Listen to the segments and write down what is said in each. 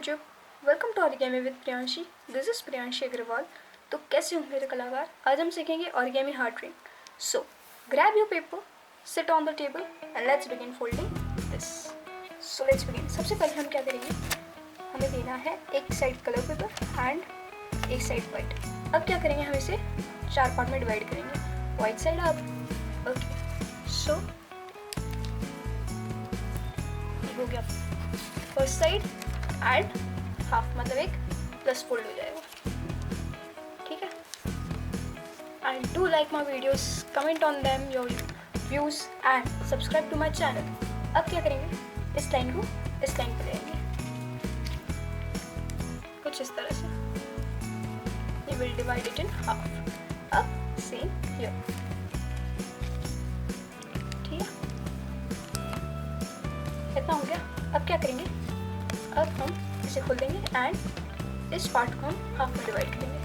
YouTube. Welcome to Origami with Priyanshi. This is Priyanshi Agrawal. तो कैसे हो मेरे कलाकार? आज हम सीखेंगे Origami Heart Ring. So grab your paper, sit on the table and let's begin folding this. So let's begin. सबसे पहले हम क्या करेंगे? हमें देना है एक साइड कलर पेपर एंड एक साइड वाइट. अब क्या करेंगे? हम इसे 4 पार्ट में डिवाइड करेंगे. White side up. ओके. सो हो गया. फर्स्ट साइड एंड हाफ, मतलब एक प्लस फोल्ड हो जाएगा. ठीक है. And do like my videos, comment on them your views and subscribe to my channel. अब क्या करेंगे? इस लाइन को इस लाइन पे लेंगे कुछ इस तरह से. You will divide it in half. अब सेम हियर. ठीक है. इतना हो गया. अब क्या करेंगे? अब हम इसे खोल देंगे एंड इस पार्ट को हम हाफ में डिवाइड करेंगे.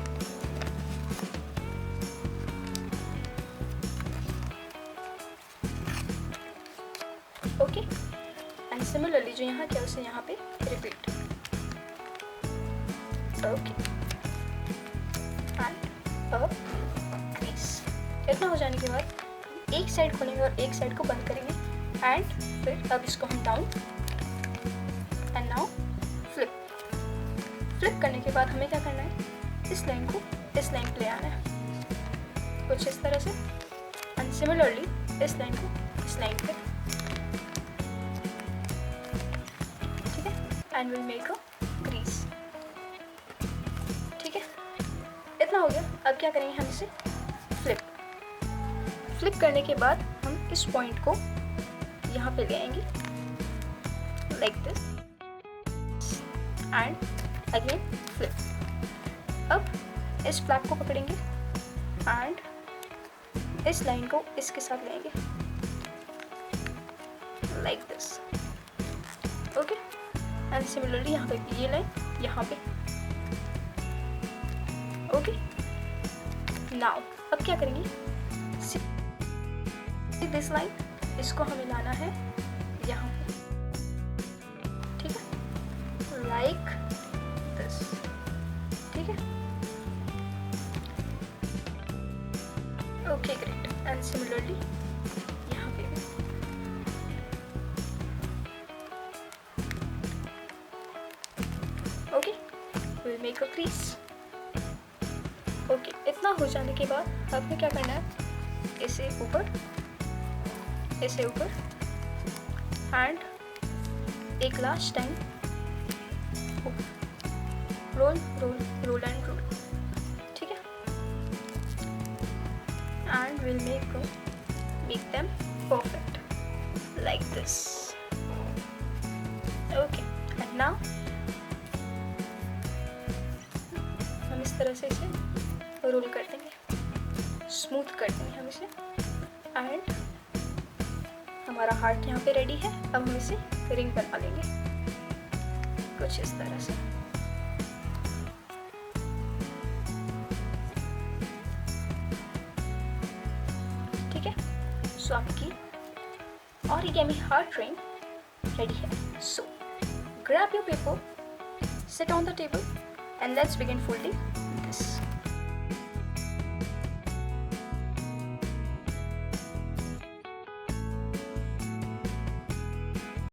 ओके. एंड सिमिलरली जो यहाँ क्या उसे यहाँ पे रिपीट. ओके. एंड अब क्रीज. इतना हो जाने के बाद एक साइड खोलेंगे और एक साइड को बंद करेंगे एंड फिर अब इसको हम down and now flip. Flip करने के बाद हमें क्या करना है? इस लाइन को इस लाइन पे ले आना है कुछ इस तरह से. एंड सिमिलरली इस लाइन को इस लाइन पे. ठीक है. And will make a crease. ठीक है. इतना हो गया. अब क्या करेंगे? हम इसे फ्लिप. फ्लिप करने के बाद हम इस पॉइंट को यहाँ पे ले आएंगे like this and again flip. अब इस फ्लैप को पकड़ेंगे एंड इस लाइन को इसके साथ लेंगे like this. Okay. And similarly यहाँ पे ये लाइन यहाँ पे. ओके. नाउ अब क्या करेंगे? दिस लाइन, इसको हमें लाना है यहाँ पे. ठीक है. Like this. ठीक है. Okay great. एंड सिमिलरली यहाँ पे भी. Okay. Will make a crease. Okay. इतना हो जाने के बाद आपने क्या करना है? इसे ऊपर एंड एक last time roll roll roll and roll. ठीक है. And will make them perfect like this. Okay. And now हम इस तरह से इसे रोल कर देंगे, स्मूथ कर देंगे हम इसे. एंड हमारा हार्ट यहाँ पे रेडी है. अब हम इसे रिंग बना लेंगे कुछ इस तरह से. ठीक है. सो आपकी Origami Heart Ring रेडी है. सो grab your paper, sit on the table and let's begin folding